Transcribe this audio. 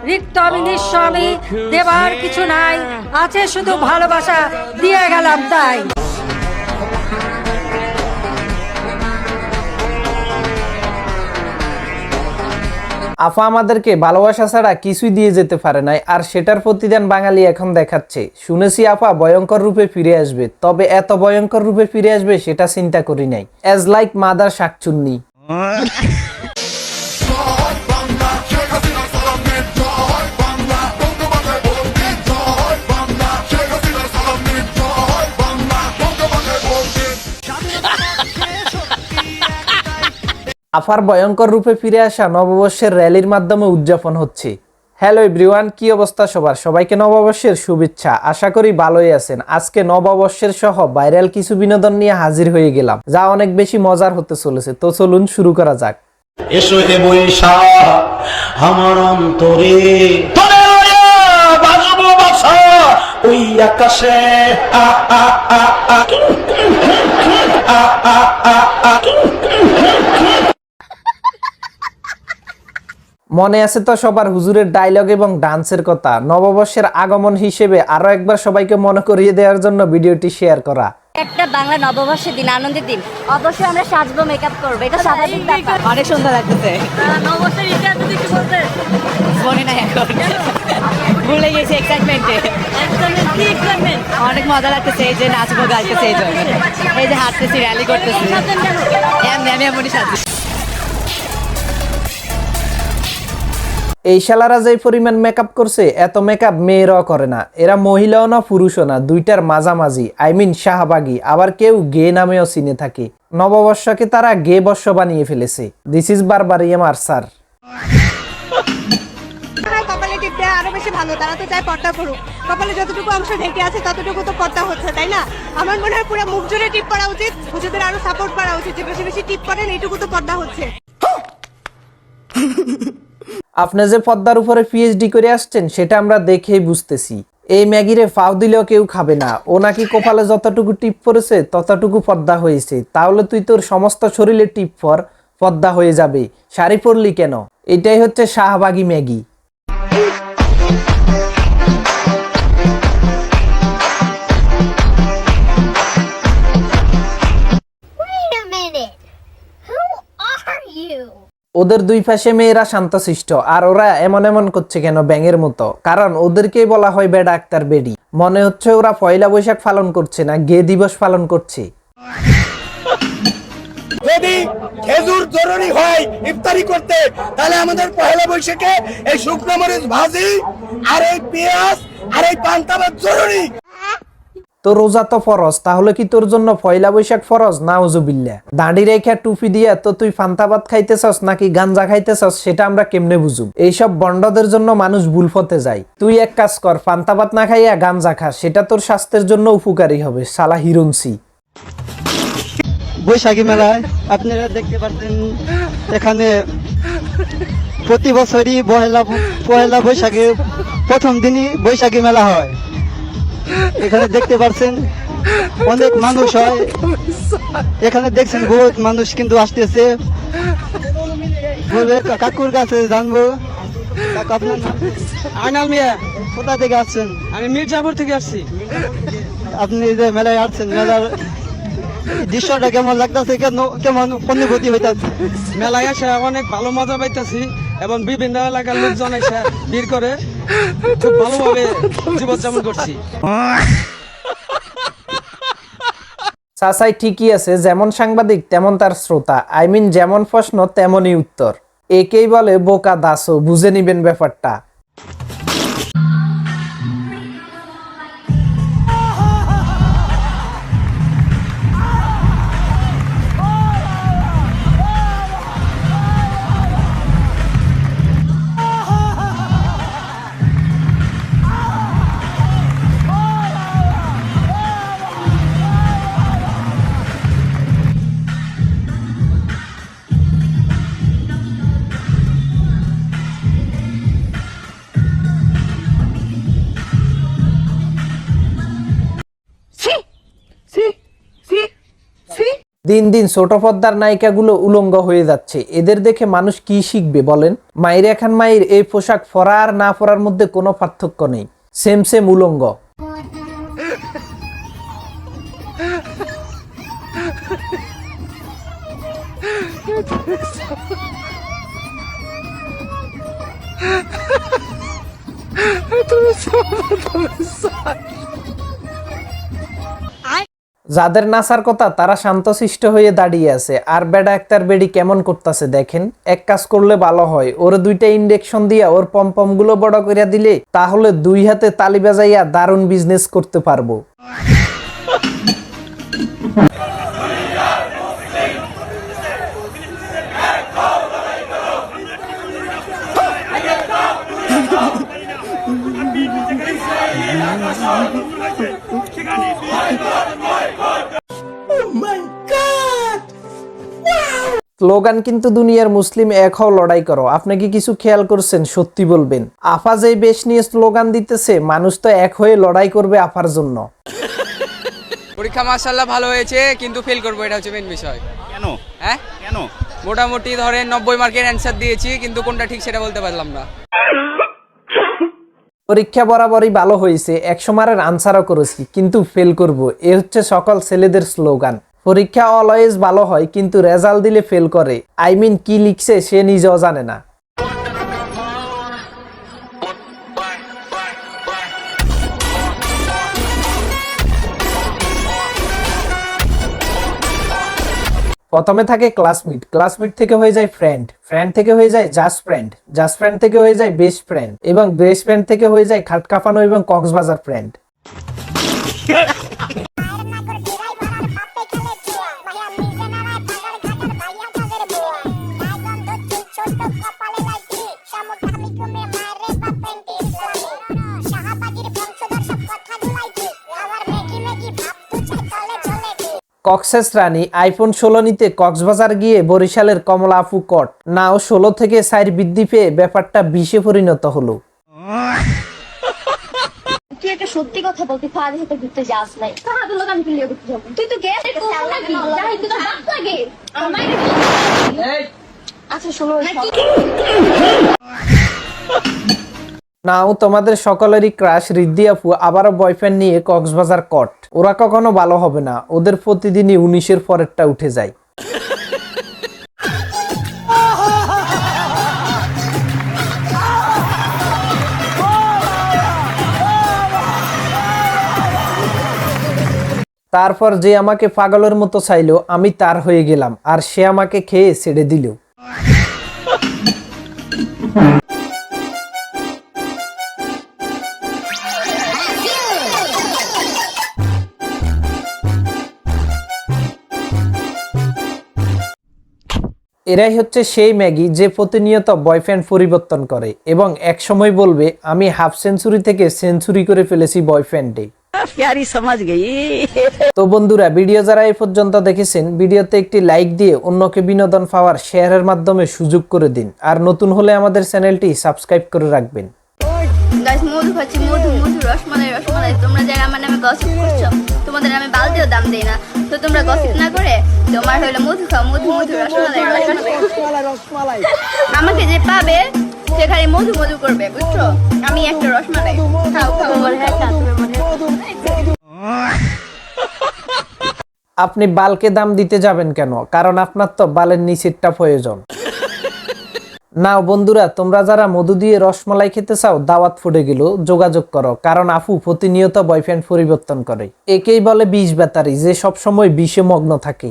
রিক্ত আমি নিঃস্ব, আমি দেবার কিছু নাই, আছে শুধু ভালোবাসা, দিয়ে গেলাম তাই। আফা আমাদেরকে ভালোবাসা ছাড়া কিছুই দিয়ে যেতে পারে নাই, আর সেটার প্রতিদান বাঙালি এখন দেখাচ্ছে। শুনেছি আফা ভয়ঙ্কর রূপে ফিরে আসবে, তবে এত ভয়ঙ্কর রূপে ফিরে আসবে সেটা চিন্তা করি নাই। অ্যাজ লাইক মাদার শাকচুন্নি। আফার ভয়ঙ্কর রূপে ফিরে আসা নববর্ষের র্যালির মাধ্যমে উদযাপন হচ্ছে। হ্যালো এভরিওয়ান, কি অবস্থা সবার? সবাইকে নববর্ষের শুভেচ্ছা। আশা করি ভালোই আছেন। আজকে নববর্ষের সহ ভাইরাল কিছু বিনোদন নিয়ে হাজির হয়ে গেলাম, যা অনেক বেশি মজার হতে চলেছে। তো চলুন শুরু করা যাক। এসো হে বৈশাখ আমার অন্তরে, বাজবো বাসা ওই আকাশে, মনে আছে তো সবার হুজুরের ডায়লগ এবং ডান্সের কথা। নববর্ষের আগমন হিসেবে আরো একবার সবাইকে মনে করিয়ে দেওয়ার জন্য ভিডিওটি শেয়ার করা। একটা বাংলা নববর্ষের দিন, আনন্দের দিন, অবশ্যই আমরা সাজবো, মেকআপ করবো, এটা স্বাভাবিক ব্যাপার। অনেক সুন্দর লাগতেছে। নববর্ষের ইতিহাস যদি একটু বলতে। মনে নাই এখন, ভুলে গেছি এক্সাইটমেন্টে। কি এক্সাইটমেন্ট! অনেক মজা লাগতেছে, এই যে নাচবো গাইতেছে, এই জন্য এই যে হাঁটতেছি, র্যালি করতেছি, আমি এমনই সাজছি। এই শালারা যে পরিমাণ মেকআপ করছে, এত মেকআপ মেয়েরাও করে না। এরা মহিলাও না পুরুষও না, দুইটার মাঝামাঝি, আই মিন শাহবাগী। আবার কেউ গে নামেও চিনে থাকে। নববর্ষকে তারা গে বর্ষ বানিয়ে ফেলেছে। দিস ইজ বারবারিয়াম আরসার। কপালে টিপতে আরো বেশি ভালো, তারা তো চায় পর্দা করুক। কপালে যতটুকু অংশ ঢেকে আছে ততটুকু তো পর্দা হচ্ছে, তাই না? আমার মনে হয় পুরো মুখ জুড়ে টিপ করা উচিত, হুজুরদের আরো সাপোর্ট করা উচিত, যে বেশি বেশি টিপ করেন এইটুকু তো পর্দা হচ্ছে। আপনি যে পদ্মার উপরে পিএইচডি করে আসছেন সেটা আমরা দেখেই বুঝতেছি। এই ম্যাগিরে ফাও দিলেও কেউ খাবে না। ও নাকি কপালে যতটুকু টিপ পড়েছে ততটুকু পদ্মা হয়েছে। তাহলে তুই তোর সমস্ত শরীরে টিপ পর, পদ্মা হয়ে যাবে। শাড়ি পরলি কেন? এটাই হচ্ছে শাহবাগী ম্যাগি। ওদের দুই পাশে মেয়েরা শান্তশিষ্ট, আর ওরা এমন এমন করছে কেন ব্যাঙের মতো? কারণ ওদেরকেই বলা হয় বেডা আক্তার বেডি। মনে হচ্ছে ওরা পয়লা বৈশাখ পালন করছে না, গে দিবস পালন করছে। যদি খেজুর জরুরি হয় ইফতারি করতে, তাহলে আমাদের পয়লা বৈশাখে এই শুকনো মরিচ ভাজি আর এই পেঁয়াজ আর এই পান্তা ভাত জরুরি। তো রোজা তো ফরজ, তাহলে কি তোর জন্য পয়লা বৈশাখ ফরজ? নাউজুবিল্লাহ। দাঁড়ি রেখা টুপি দিয়া তো তুই পান্তা ভাত খাইতেছস নাকি গাঞ্জা খাইতেছস সেটা আমরা কেমনে বুঝুম? এইসব বন্ডদের জন্য মানুষ ভুল পথে যায়। তুই এক কাজ কর, পান্তা ভাত না খাইয়া গাঞ্জা খা, সেটা তোর স্বাস্থ্যের জন্য উপকারী হবে। সালা হিরুনসি। বৈশাখী মেলায় আপনারা দেখতে পাচ্ছেন, এখানে প্রতি বছরই পয়লা বৈশাখে প্রথম দিনই বৈশাখী মেলা হয়। এখানে দেখতে পাচ্ছেন অনেক মানুষ হয়। এখানে দেখছেন বহুত মানুষ কিন্তু আসতেছে। কাকুর কাছে জানবো, কাকু আপনার নাম? আইনাল মিয়া। কোথা থেকে আসছেন? আমি মির্জাপুর থেকে আসছি। আপনি যে মেলায় আসছেন, মেলার দৃশ্যটা কেমন লাগতেছে, কেমন অনুভূতি হইতাছে? মেলায় এসে অনেক ভালো মজা পাইতেছি এবং বিভিন্ন এলাকার লোকজন এসে ভিড় করে খুব ভালোভাবে জীবনযাপন করছি। চাচাই ঠিকই আছে, যেমন সাংবাদিক তেমন তার শ্রোতা। আই মিন যেমন প্রশ্ন তেমনই উত্তর। একেই বলে বোকা দাসো, বুঝে নিবেন ব্যাপারটা। দিন দিন ছোট পর্দার নায়িকাগুলো উলঙ্গ হয়ে যাচ্ছে, এদের দেখে মানুষ কি শিখবে বলেন? মাইরা খান মাইর এই পোশাক পরা আর না পরার মধ্যে কোনো পার্থক্য নেই, সেম সেম উলঙ্গ। যাদের নাচার কথা তারা শান্তশিষ্ট হয়ে দাঁড়িয়ে আছে, আর বেডা একটার বেডি কেমন করতেছে দেখেন। এক কাজ করলে ভালো হয়, ওর 2টা ইনজেকশন দিয়া ওর পম্পম গুলো বড় করিয়া দিলে তাহলে 2 হাতে তালি বাজাইয়া দারুণ বিজনেস করতে পারবো। স্লোগান কিন্তু দুনিয়ার মুসলিম এক হও, লড়াই করো। আপনি কি কিছু খেয়াল করছেন? সত্যি বলবেন, আফা যেই বেশ নিয়ে স্লোগান দিতেছে, মানুষ তো এক হয়ে লড়াই করবে আফার জন্য। পরীক্ষা মাশাআল্লাহ ভালো হয়েছে, কিন্তু ফেল করবো, এটা হচ্ছে মেন বিষয়। কেন? হ্যাঁ কেন? মোটামুটি ধরেন 90 মার্কের অ্যান্সার দিয়েছি, কিন্তু কোনটা ঠিক সেটা বলতে পারলাম না। পরীক্ষা বরাবরই ভালো হয়েছে, 100 মারের আনসারও করেছি, কিন্তু ফেল করব, এ হচ্ছে সকল ছেলেদের স্লোগান। পরীক্ষা অলওয়েজ ভালো হয়, কিন্তু রেজাল্ট দিলে ফেল করে। আই মিন কি লিখছে সে নিজেও জানে না। প্রথমে থাকে ক্লাসমেট, ক্লাসমেট থেকে হয়ে যায় ফ্রেন্ড, ফ্রেন্ড থেকে হয়ে যায় জাস্ট ফ্রেন্ড, জাস্ট ফ্রেন্ড থেকে হয়ে যায় বেস্ট ফ্রেন্ড, এবং বেস্ট ফ্রেন্ড থেকে হয়ে যায় খাট কাঁপানো এবং কক্সবাজার ফ্রেন্ড। কক্সেস রানী আইফোন 16 নিতে কক্সবাজার গিয়ে বরিশালের কমলা আপু কট, নাও 16 থেকে 4 বৃদ্ধি পেয়ে ব্যাপারটা 20-এ পরিণত হলো। তুই একটা সত্যি কথা বলতে ফাঁদে হাতে ঘুরতে যাস নাই, কাহাদের লোক আমি ক্লিয়ার করতে যাবো, তুই তো গেছে লাগে। আচ্ছা শোনো, নাও তোমাদের সকলেরই ক্রাশ রিদ্ধি আপু আবারও বয়ফ্রেন্ড নিয়ে কক্সবাজার কট। ওরা কখনো ভালো হবে না, ওদের প্রতিদিনই 19-এর পরেরটা উঠে যায়। তারপর যে আমাকে পাগলের মতো চাইলো, আমি তার হয়ে গেলাম, আর সে আমাকে খেয়ে ছেড়ে দিল। এরাই হচ্ছে সেই ম্যাগি যে প্রতিনিয়ত বয়ফ্রেন্ড পরিবর্তন করে এবং এক সময় বলবে আমি হাফ সেঞ্চুরি থেকে সেঞ্চুরি করে ফেলেছি বয়ফ্রেন্ডে। তো বন্ধুরা, ভিডিও যারা এই পর্যন্ত দেখেছেন, ভিডিওতে একটি লাইক দিয়ে অন্যকে বিনোদন পাওয়ার শেয়ারের মাধ্যমে সুযোগ করে দিন, আর নতুন হলে আমাদের চ্যানেলটি সাবস্ক্রাইব করে রাখবেন। গাইস, মধু খাচ্ছি, মধু মধু রসমালাই রসমালাই। তোমরা যারা আমার নামে গসিপ করছো, তোমাদের আমি বালতিও দাম দেই না, তো তোমরা গসিপ না করে তোমার হইলো মধু খাও, মধু মধু রসমালাই রসমালাই। আমাকে যে পাবে সে খালি মধু মধু করবে, বুঝছো? আমি একটা রসমালাই খাও খাও। আপনি বালকে দাম দিতে যাবেন কেন? কারণ আপনার তো বালের নিচেরটা প্রয়োজন। নাও বন্ধুরা, তোমরা যারা মধু দিয়ে রসমালাই খেতে চাও, দাওয়াত ফুটে গেল, যোগাযোগ করো, কারণ আপু প্রতিনিয়ত বয়ফ্রেন্ড পরিবর্তন করে। একেই বলে বিষ ব্যাটারি, যে সব সময় বিষে মগ্ন থাকে।